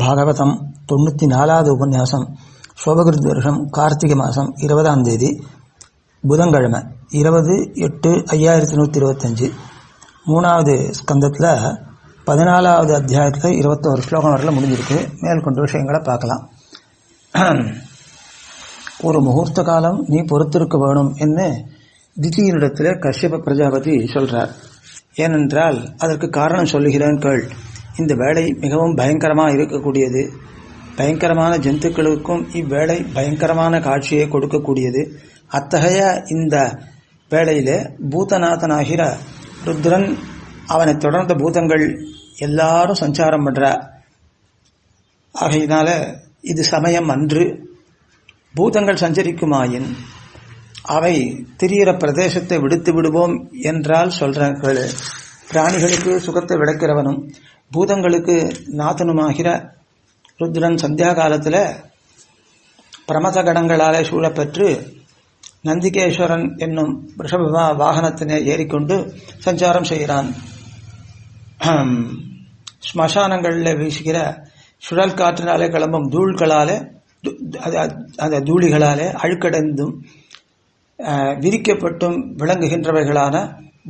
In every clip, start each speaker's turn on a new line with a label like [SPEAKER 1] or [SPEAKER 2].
[SPEAKER 1] பாகவதம் 94வது உபன்யாசம். சோபகிருத் வருஷம் கார்த்திகை மாதம் 20ஆம் தேதி புதன்கிழமை 20/8/5125 மூணாவது ஸ்கந்தத்தில் 14வது அத்தியாயத்தில் 21 ஸ்லோகம் வரல முடிஞ்சிருக்கு. மேற்கொண்டு விஷயங்களை பார்க்கலாம். ஒரு முகூர்த்த காலம் நீ பொறுத்திருக்க வேணும் என்று திதியினிடத்தில் கஷ்யப பிரஜாபதி சொல்கிறார். ஏனென்றால் அதற்கு காரணம் சொல்லுகிறேன் கேள். இந்த வேலை மிகவும் பயங்கரமாக இருக்கக்கூடியது. பயங்கரமான ஜந்துக்களுக்கும் இவ்வேளை பயங்கரமான காட்சியை கொடுக்கக்கூடியது. அத்தகைய இந்த வேளையில் பூதநாதனாகிற ருத்ரன், அவனை தொடர்ந்த பூதங்கள் எல்லாரும் சஞ்சாரம் பண்ணுற ஆகையினால இது சமயம் அன்று. பூதங்கள் சஞ்சரிக்குமாயின் அவை திரியிற பிரதேசத்தை விடுத்து விடுவோம் என்றால் சொல்கிறார்கள். பிராணிகளுக்கு சுகத்தை விளக்கிறவனும் பூதங்களுக்கு நாதனுமாகிற ருத்ரன் சந்தியா காலத்தில் பிரமத கடங்களாலே சூழப்பெற்று நந்திகேஸ்வரன் என்னும் ரிஷப வாகனத்தினை ஏறிக்கொண்டு சஞ்சாரம் செய்கிறான். ஸ்மசானங்களில் வீசுகிற சுழல் காற்றினாலே கிளம்பும் தூள்களாலே, அந்த தூளிகளாலே அழுக்கடைந்தும் விரிக்கப்பட்டும் விளங்குகின்றவைகளான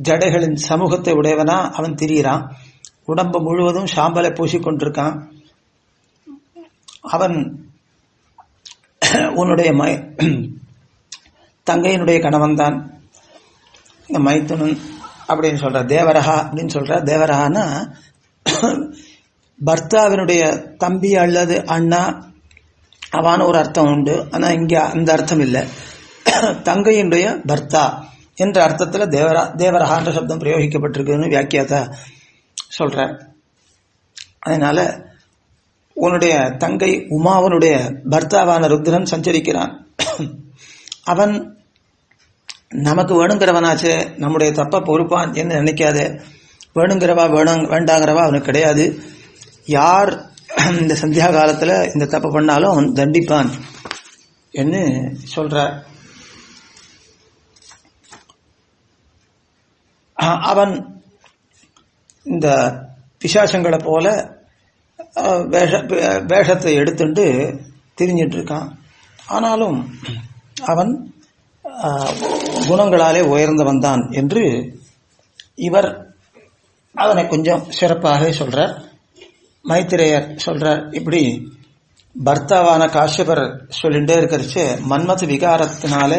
[SPEAKER 1] ஜடைகளின் சமூகத்தை உடையவனா அவன் திரியிறான். உடம்பு முழுவதும் சாம்பலை பூசிக்கொண்டிருக்கான். அவன் உன்னுடைய தங்கையினுடைய கணவன் தான் மைத்துனன் அப்படின்னு சொல்ற. தேவரகா அப்படின்னு சொல்ற. தேவரகான்னா பர்த்தாவினுடைய தம்பி அல்லது அண்ணா அவான ஒரு அர்த்தம் உண்டு. ஆனால் இங்கே அந்த அர்த்தம் இல்லை. தங்கையினுடைய பர்த்தா என்ற அர்த்தத்தில் தேவரகான்ற சப்தம் பிரயோகிக்கப்பட்டிருக்குன்னு வியாக்கியாத்தா சொல்கிறார். அதனால் உன்னுடைய தங்கை உமாவனுடைய பர்த்தாவான ருத்ரன் சஞ்சரிக்கிறான். அவன் நமக்கு வேணுங்கிறவனாச்சே, நம்முடைய தப்பை பொறுப்பான் என்று நினைக்காதே. வேணுங்கிறவா வேண்டாங்கிறவா அவனுக்கு கிடையாது. யார் இந்த சந்தியா காலத்தில் இந்த தப்பு பண்ணாலும் அவன் தண்டிப்பான் என்று சொல்கிறார். அவன் இந்த பிசாசங்களை போல வேஷத்தை எடுத்துட்டு திரிஞ்சிட்டு இருக்கான். ஆனாலும் அவன் குணங்களாலே உயர்ந்தவன் தான் என்று இவர் அவனை கொஞ்சம் சிறப்பாக சொல்றார். மைத்திரேயர் சொல்றார். இப்படி பர்த்தாவான காஷ்யபர் சொல்லிட்டே இருக்கிறச்சு, மன்மத விகாரத்தினால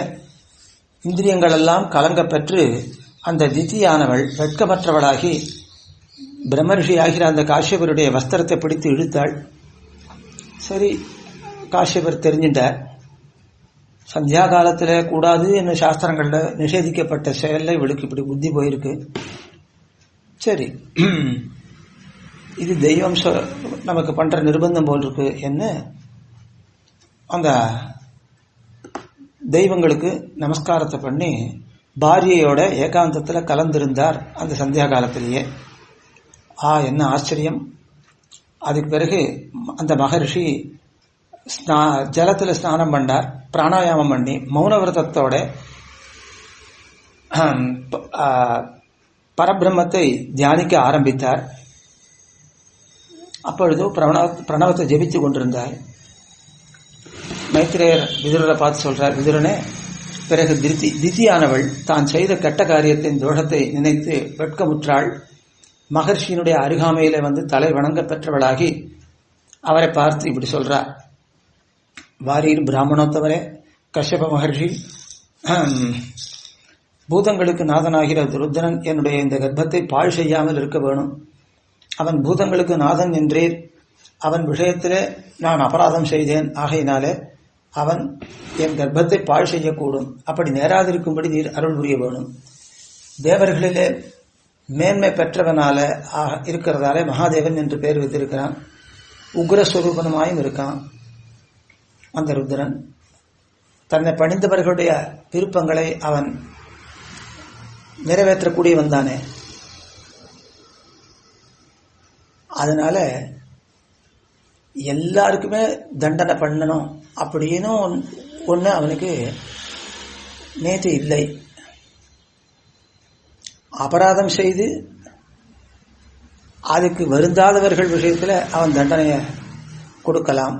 [SPEAKER 1] இந்திரியங்கள் எல்லாம் கலங்க பெற்று அந்த திதியானவள் வெட்கமற்றவளாகி பிரம்மரிஷி ஆகிற அந்த காஷ்யபருடைய வஸ்திரத்தை பிடித்து இழுத்தாள். சரி, காஷ்யபர் தெரிஞ்சிட்டார். சந்தியா காலத்தில் கூடாது என்ன சாஸ்திரங்களில் நிஷேதிக்கப்பட்ட செயலில் இவளுக்கு இப்படி புத்தி போயிருக்கு. சரி, இது தெய்வம் நமக்கு பண்ற நிர்பந்தம் போல் இருக்கு என்ன அந்த தெய்வங்களுக்கு நமஸ்காரத்தை பண்ணி பாரியையோட ஏகாந்தத்தில் கலந்திருந்தார் அந்த சந்தியா காலத்திலேயே. என்ன ஆச்சரியம்! அதுக்கு பிறகு அந்த மகரிஷி ஜலத்தில் ஸ்நானம் பண்ணார். பிராணாயாமம் பண்ணி மௌனவிரதத்தோட பரபிரம்மத்தை தியானிக்க ஆரம்பித்தார். அப்பொழுது பிரணவத்தை ஜெபித்து கொண்டிருந்தார். மைத்திரேயர் விதுரரை பார்த்து சொல்றார், விதுரனே, பிறகு திதியானவள் தான் செய்த கெட்ட காரியத்தின் தோஷத்தை நினைத்து வெட்கமுற்றாள். மகர்ஷியினுடைய அருகாமையில வந்து தலை வணங்க பெற்றவளாகி அவரை பார்த்து இப்படி சொல்றார். வாரீர் பிராமணோத்தவரே, கஷ்யப மகர்ஷி, பூதங்களுக்கு நாதனாகிற ருத்ரன் என்னுடைய இந்த கர்ப்பத்தை பாழ் செய்யாமல் இருக்க வேணும். அவன் பூதங்களுக்கு நாதன் என்றேன். அவன் விஷயத்திலே நான் அபராதம் செய்தேன். ஆகையினாலே அவன் என் கர்ப்பத்தை பாழ் செய்யக்கூடும். அப்படி நேராதிருக்கும்படி நீர் அருள் புரிய வேணும். தேவர்களிலே மேன்மை பெற்றவனால இருக்கிறதாலே மகாதேவன் என்று பெயர் வைத்திருக்கிறான். உக்ரஸ்வரூபனமாயும் இருக்கான் அந்த ருத்ரன். தன்னை பணிந்தவர்களுடைய விருப்பங்களை அவன் நிறைவேற்றக்கூடியவன் தானே. அதனால எல்லாருக்குமே தண்டனை பண்ணணும் அப்படின்னு ஒன்று அவனுக்கு நேற்று இல்லை. அபராதம் செய்து அதுக்கு வருந்தாதவர்கள் விஷயத்தில் அவன் தண்டனையை கொடுக்கலாம்.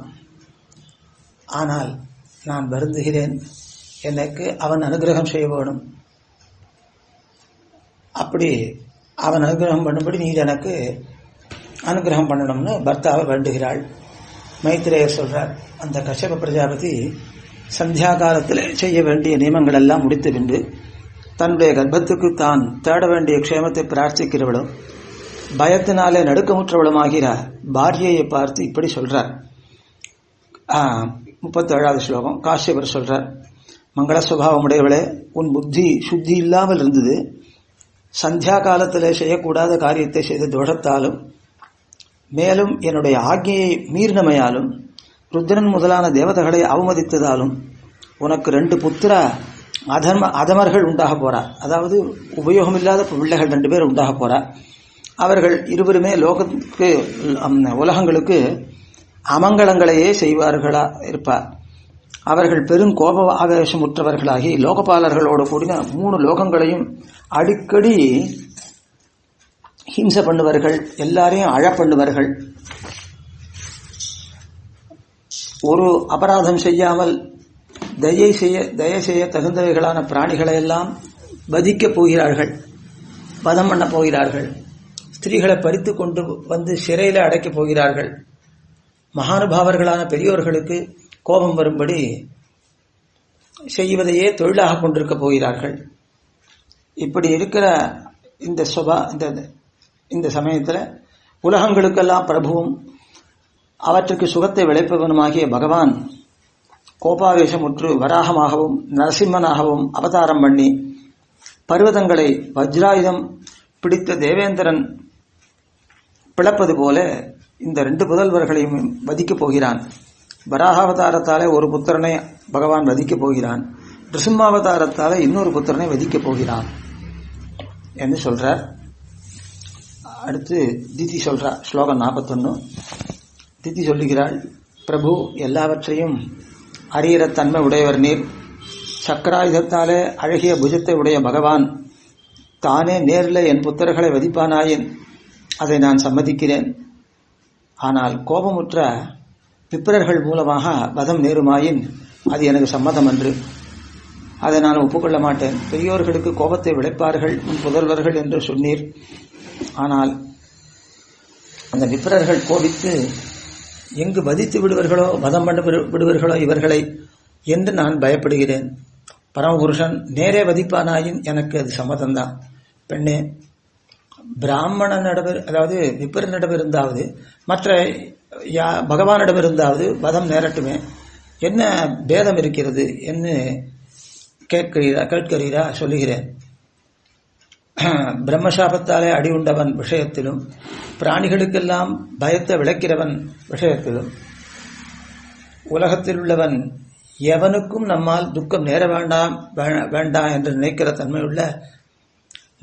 [SPEAKER 1] ஆனால் நான் வருந்துகிறேன், எனக்கு அவன் அனுகிரகம் செய்ய வேணும். அப்படி அவன் அனுகிரகம் பண்ணும்படி நீர் எனக்கு அனுகிரகம் பண்ணணும்னு பர்த்தாவை வேண்டுகிறாள். மைத்ரேயர் சொல்றார், அந்த கஷ்யப பிரஜாபதி சந்தியா காலத்தில் செய்ய வேண்டிய நியமங்கள் எல்லாம் முடித்து பின்பு தன்னுடைய கர்ப்பத்துக்கு தான் தேட வேண்டிய க்ஷேமத்தை பிரார்த்திக்கிறவளும் பயத்தினாலே நடுக்கமுற்றவளுமாகிற பாரியையை பார்த்து இப்படி சொல்றார். 37வது ஸ்லோகம். காஷ்யபர் சொல்றார், மங்கள சுபாவம் உடையவளே, உன் புத்தி சுத்தி இல்லாமல் இருந்தது. சந்தியா காலத்தில் செய்யக்கூடாத காரியத்தை செய்த தோஷத்தாலும் மேலும் என்னுடைய ஆக்ஞையை மீறினமையாலும் ருத்ரன் முதலான தேவதைகளை அவமதித்ததாலும் உனக்கு 2 புத்திர அதமர்கள் உண்டாக போறார். அதாவது உபயோகமில்லாத பிள்ளைகள் 2 பேர் உண்டாக போறார். அவர்கள் இருவருமே லோகத்துக்கு உலகங்களுக்கு அமங்கலங்களையே செய்வார்களா இருப்பார். அவர்கள் பெரும் கோப ஆவேசமுற்றவர்களாகி லோகபாலர்களோடு கூடின 3 லோகங்களையும் அடிக்கடி ஹிம்சை பண்ணுவார்கள், எல்லாரையும் அழ பண்ணுவார்கள். ஒரு அபராதம் செய்யாமல் தயை செய்ய தகுந்தவைகளான பிராணிகளை எல்லாம் வதிக்கப் போகிறார்கள், வதம் பண்ண போகிறார்கள். ஸ்திரீகளை பறித்து கொண்டு வந்து சிறையில் அடைக்கப் போகிறார்கள். மகானுபாவர்களான பெரியோர்களுக்கு கோபம் வரும்படி செய்வதையே தொழிலாக கொண்டிருக்க போகிறார்கள். இப்படி இருக்கிற இந்த சமயத்தில் உலகங்களுக்கெல்லாம் பிரபுவும் அவற்றுக்கு சுகத்தை விளைப்பவனுமாகிய பகவான் கோபாவேசமுற்று வராகமாகவும் நரசிம்மனாகவும் அவதாரம் பண்ணி பர்வதங்களை வஜ்ராயுதம் பிடித்த தேவேந்திரன் பிளப்பது போல இந்த 2 புதல்வர்களையும் வதிக்கப் போகிறான். வராகாவதாரத்தாலே ஒரு புத்திரனை பகவான் வதிக்கப் போகிறான், நிருசிம்மாவதாரத்தாலே இன்னொரு புத்திரனை வதிக்கப் போகிறான் என்று சொல்றார். அடுத்து திதி சொல்றார். ஸ்லோகம் 41. திதி சொல்லுகிறாள், பிரபு எல்லாவற்றையும் அறிகிற தன்மை உடையவர் நீர். சக்கராயுதத்தாலே அழகிய புஜத்தை உடைய பகவான் தானே நேரில் என் புத்தர்களை வதிப்பானாயின் அதை நான் சம்மதிக்கிறேன். ஆனால் கோபமுற்ற விப்ரர்கள் மூலமாக வதம் நேருமாயின் அது எனக்கு சம்மதம் அன்று. அதை நான் ஒப்புக்கொள்ள மாட்டேன். பெரியோர்களுக்கு கோபத்தை விளைப்பார்கள் உன் புதல்வர்கள் என்று சொன்னீர். ஆனால் அந்த விப்ரர்கள் கோபித்து எங்கு வதித்து விடுவார்களோ, வதம் பண்ண விடுவார்களோ இவர்களை என்று நான் பயப்படுகிறேன். பரமபுருஷன் நேரே வதிப்பானாயின் எனக்கு அது சம்மதம்தான். பெண்ணே, பிராமணனிடம், அதாவது விப்ரனிடமிருந்தாவது மற்ற பகவானிடமிருந்தாவது வதம் நேரட்டுமே, என்ன பேதம் இருக்கிறது என்று கேட்கிறீரா? சொல்லுகிறேன். பிரம்மசாபத்தாலே அடி உண்டவன் விஷயத்திலும் பிராணிகளுக்கெல்லாம் பயத்தை விளக்கிறவன் விஷயத்திலும் உலகத்தில் உள்ளவன் எவனுக்கும் நம்மால் துக்கம் நேர வேண்டாம் என்று நினைக்கிற தன்மையுள்ள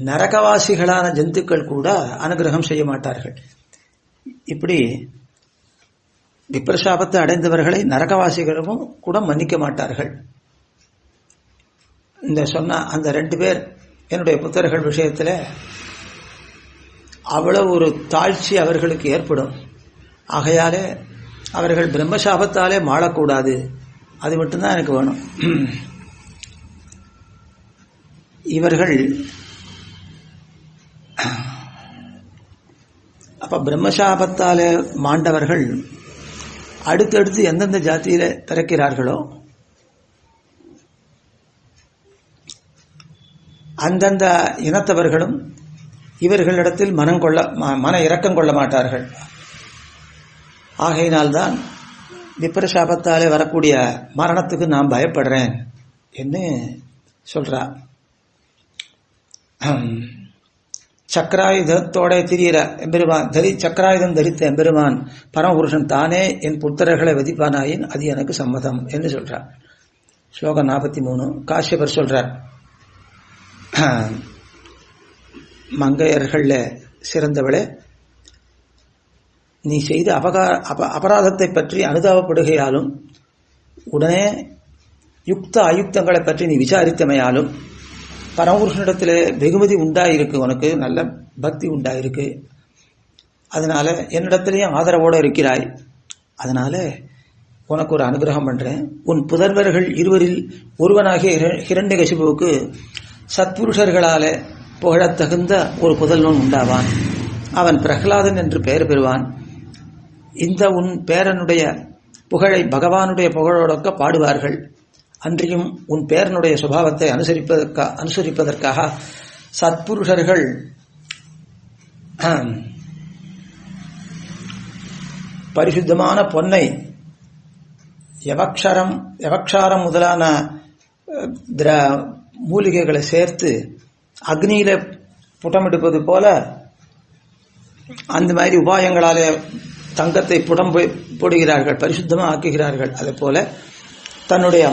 [SPEAKER 1] நரகவாசிகளான ஜந்துக்கள் கூட அனுகிரகம் செய்ய மாட்டார்கள். இப்படி விப்ரசாபத்தை அடைந்தவர்களை நரகவாசிகளும் கூட மன்னிக்க மாட்டார்கள். இந்த சொன்ன அந்த 2 பேர் என்னுடைய புத்தர்கள் விஷயத்தில் அவ்வளவு ஒரு தாழ்ச்சி அவர்களுக்கு ஏற்படும். ஆகையாலே அவர்கள் பிரம்மசாபத்தாலே மாளக்கூடாது. அது மட்டும்தான் எனக்கு வேணும். இவர்கள் அப்ப பிரம்மசாபத்தாலே மாண்டவர்கள் அடுத்தடுத்து எந்தெந்த ஜாத்தியில பிறக்கிறார்களோ அந்தந்த இனத்தவர்களும் இவர்களிடத்தில் மன இரக்கம் கொள்ள மாட்டார்கள். ஆகையினால்தான் விப்ரசாபத்தாலே வரக்கூடிய மரணத்துக்கு நான் பயப்படுறேன் என்று சொல்றார். சக்கராயுதத்தோட திரியிற எம்பெருமான், சக்கராயுதம் தரித்த எம்பெருமான் பரமபுருஷன் தானே என் புத்திரர்களை வதிப்பானாயின் அது எனக்கு சம்மதம் என்று சொல்றார். ஸ்லோகம் 43. காஷ்யபர் சொல்றார், மங்கையர்கள சிறந்தவளே, நீ செய்த அபராதத்தை பற்றி அனுதாபப்படுகையாலும் உடனே யுக்த அயுக்தங்களை பற்றி நீ விசாரித்தமையாலும் பரமபுருஷனிடத்தில் வெகுமதி உண்டாயிருக்கு, உனக்கு நல்ல பக்தி உண்டாயிருக்கு. அதனால என்னிடத்திலேயும் ஆதரவோடு இருக்கிறாய். அதனால உனக்கு ஒரு அனுகிரகம் பண்றேன். உன் புதல்வர்கள் இருவரில் ஒருவனாகிய ஹிரண்யகசிபுவுக்கு சத்புருஷர்களாலே புகழத்தகுந்த ஒரு புதல்வன் உண்டாவான். அவன் பிரகலாதன் என்று பெயர் பெறுவான். இந்த உன் பேரனுடைய புகழை பகவானுடைய புகழோடொக்க பாடுவார்கள். அன்றியும் உன் பேரனுடைய சுபாவத்தை அனுசரிப்பதற்காக சத்புருஷர்கள் பரிசுத்தமான பொன்னை யவக்ஷாரம் முதலான மூலிகைகளை சேர்த்து அக்னியில புடமெடுப்பது போல அந்த மாதிரி உபாயங்களாலே தங்கத்தை புடம் போடுகிறார்கள், பரிசுத்தமாக ஆக்குகிறார்கள். அதே போல தன்னுடைய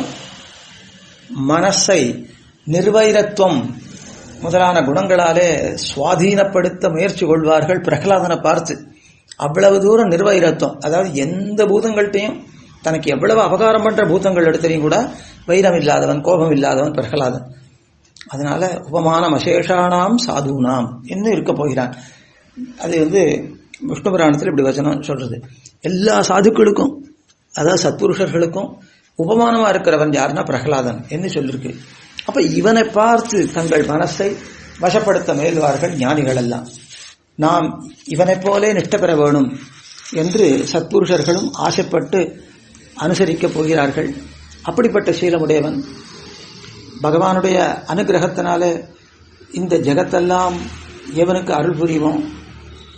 [SPEAKER 1] மனசை நிர்வைரத்துவம் முதலான குணங்களாலே சுவாதீனப்படுத்த முயற்சி கொள்வார்கள். பிரகலாதனை பார்த்து அவ்வளவு தூரம் நிர்வைரத்துவம், அதாவது எந்த பூதங்கள்கிட்டையும் தனக்கு எவ்வளவு அபகாரம் பண்ற பூதங்கள் எடுத்தையும் கூட வைரம் இல்லாதவன், கோபம் இல்லாதவன் பிரகலாதன். அதனால உபமானம் அசேஷானாம் சாதுனாம் என்ன இருக்க போகிறான். அது விஷ்ணு புராணத்தில் இப்படி வச்சனம் சொல்றது. எல்லா சாதுக்களுக்கும், அதாவது சத்புருஷர்களுக்கும் உபமானமா இருக்கிறவன் யாருன்னா பிரகலாதன் என்று சொல்லிருக்கு. அப்ப இவனை பார்த்து தங்கள் மனசை வசப்படுத்த முயல்வார்கள் ஞானிகள் எல்லாம். நாம் இவனை போலே நிஷ்ட பெற வேணும் என்று சத்புருஷர்களும் ஆசைப்பட்டு அனுசரிக்கப் போகிறார்கள். அப்படிப்பட்ட சீலமுடையவன் பகவானுடைய அனுகிரகத்தினாலே இந்த ஜெகத்தெல்லாம் எவனுக்கு அருள் புரியுமோ,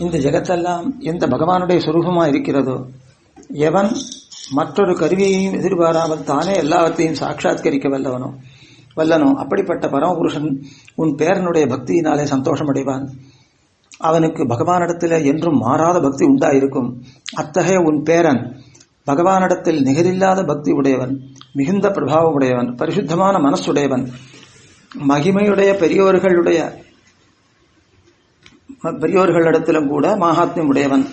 [SPEAKER 1] இந்த ஜெகத்தெல்லாம் எந்த பகவானுடைய சுரூபமாக இருக்கிறதோ, எவன் மற்றொரு கருவியையும் எதிர்பாராமல் தானே எல்லாவற்றையும் சாட்சாத்கரிக்க வல்லனோ அப்படிப்பட்ட பரமபுருஷன் உன் பேரனுடைய பக்தியினாலே சந்தோஷம் அடைவான். அவனுக்கு பகவானிடத்தில் என்றும் மாறாத பக்தி உண்டாயிருக்கும். அத்தகைய உன் பேரன் பகவானிடத்தில் நிகரில்லாத பக்தி உடையவன், மிகுந்த பிரபாவம் உடையவன், பரிசுத்தமான மனசுடையவன், மகிமையுடைய பெரியோர்களிடத்திலும் கூட மகாத்மியம் உடையவன்.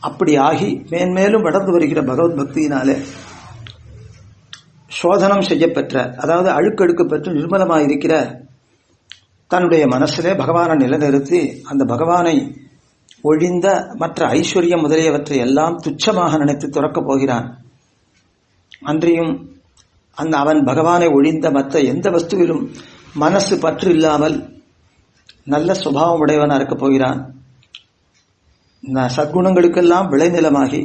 [SPEAKER 1] அப்படி ஆகி மேன்மேலும் வளர்ந்து வருகிற பகவத் பக்தியினாலே சோதனம் செய்யப்பெற்ற, அதாவது அழுக்கழுக்கு பெற்று நிர்மலமாயிருக்கிற தன்னுடைய மனசிலே பகவானை நிலைநிறுத்தி அந்த பகவானை ஒழிந்த மற்ற ஐஸ்வர்யம் முதலியவற்றை எல்லாம் துச்சமாக நினைத்து துறக்கப் போகிறான். அன்றியும் அவன் பகவானை ஒழிந்த மற்ற எந்த வஸ்துவிலும் மனசு பற்று இல்லாமல் நல்ல சுபாவம் உடையவனாக இருக்கப் போகிறான். சத்குணங்களுக்கெல்லாம் விளைநிலமாகி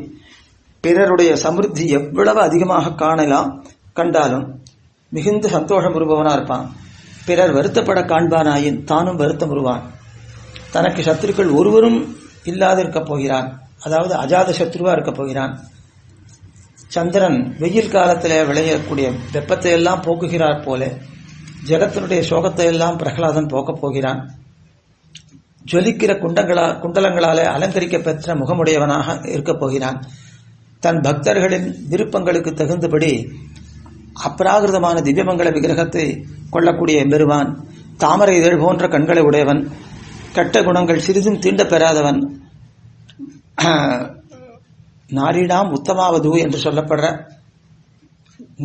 [SPEAKER 1] பிறருடைய சமிருத்தி எவ்வளவு அதிகமாக கண்டாலும் மிகுந்த சந்தோஷம் உருபவனா இருப்பான். பிறர் வருத்தப்பட காண்பானாயின் தானும் வருத்தம் உருவான். தனக்கு சத்துருக்கள் ஒருவரும் இல்லாது இருக்கப் போகிறான், அதாவது அஜாத சத்ருவா இருக்கப் போகிறான். சந்திரன் வெயில் காலத்தில் விளையக்கூடிய வெப்பத்தை எல்லாம் போக்குகிறார் போல ஜெகத்தினுடைய சோகத்தை எல்லாம் பிரகலாதன் போக்கப் போகிறான். ஜொலிக்கிற குண்டலங்களாலே அலங்கரிக்க பெற்ற முகமுடையவனாக இருக்கப் போகிறான். தன் பக்தர்களின் விருப்பங்களுக்கு தகுந்தபடி அப்ராகிருதமான திவ்யமங்கல விக்கிரகத்தை கொள்ளக்கூடிய எம்பெருமான், தாமரை இதழ் போன்ற கண்களை உடையவன், கெட்ட குணங்கள் சிறிதும் தீண்ட பெறாதவன், நாரிடாம் உத்தமாவது என்று சொல்லப்படுற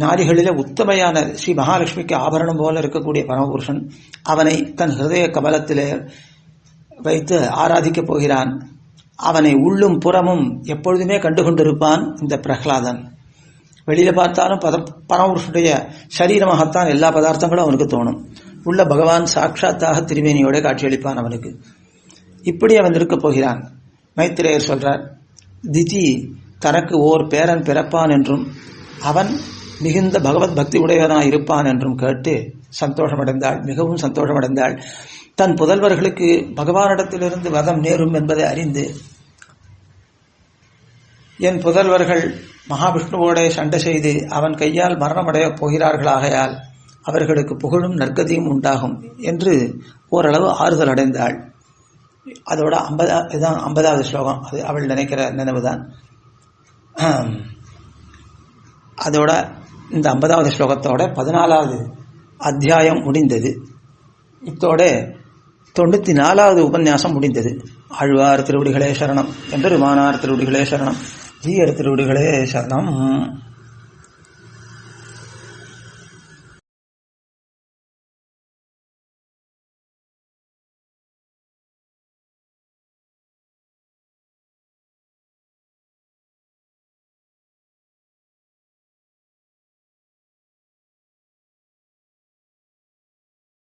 [SPEAKER 1] நாரிகளிலே உத்தமையான ஸ்ரீ மகாலட்சுமிக்கு ஆபரணம் போல இருக்கக்கூடிய பரமபுருஷன், அவனை தன் ஹிருதய கமலத்திலே வைத்து ஆராதிக்கப் போகிறான். அவனை உள்ளும் புறமும் எப்பொழுதுமே கண்டுகொண்டிருப்பான் இந்த பிரகலாதன். வெளியில பார்த்தாலும் பரமபுருஷனுடைய சரீரமாகத்தான் எல்லா பதார்த்தங்களும் அவனுக்கு தோணும். உள்ள பகவான் சாட்சாத்தாக திருமேனியோட காட்சியளிப்பான் அவனுக்கு. இப்படி அவன் இருக்கப் போகிறான். மைத்திரேயர் சொல்றார், திதி தனக்கு ஓர் பேரன் பிறப்பான் என்றும் அவன் மிகுந்த பகவத் பக்தி உடையவனாய் இருப்பான் என்றும் கேட்டு சந்தோஷமடைந்தாள், மிகவும் சந்தோஷமடைந்தாள். தன் புதல்வர்களுக்கு பகவானிடத்திலிருந்து வதம் நேரும் என்பதை அறிந்து, என் புதல்வர்கள் மகாவிஷ்ணுவோட சண்டை செய்து அவன் கையால் மரணமடையப் போகிறார்களாகையால் அவர்களுக்கு புகழும் நற்கதியும் உண்டாகும் என்று ஓரளவு ஆறுதல் அடைந்தாள். அதோட 50வது ஸ்லோகம், அது அவள் நினைக்கிற நினைவுதான். அதோட இந்த 50வது ஸ்லோகத்தோட 14வது அத்தியாயம் முடிந்தது. இத்தோட 94வது உபன்யாசம் முடிந்தது. ஆழ்வார் திருவடிகளே சரணம், எம்பெருமானார் திருவடிகளே சரணம், ஜீயர் திருவடிகளே சரணம்.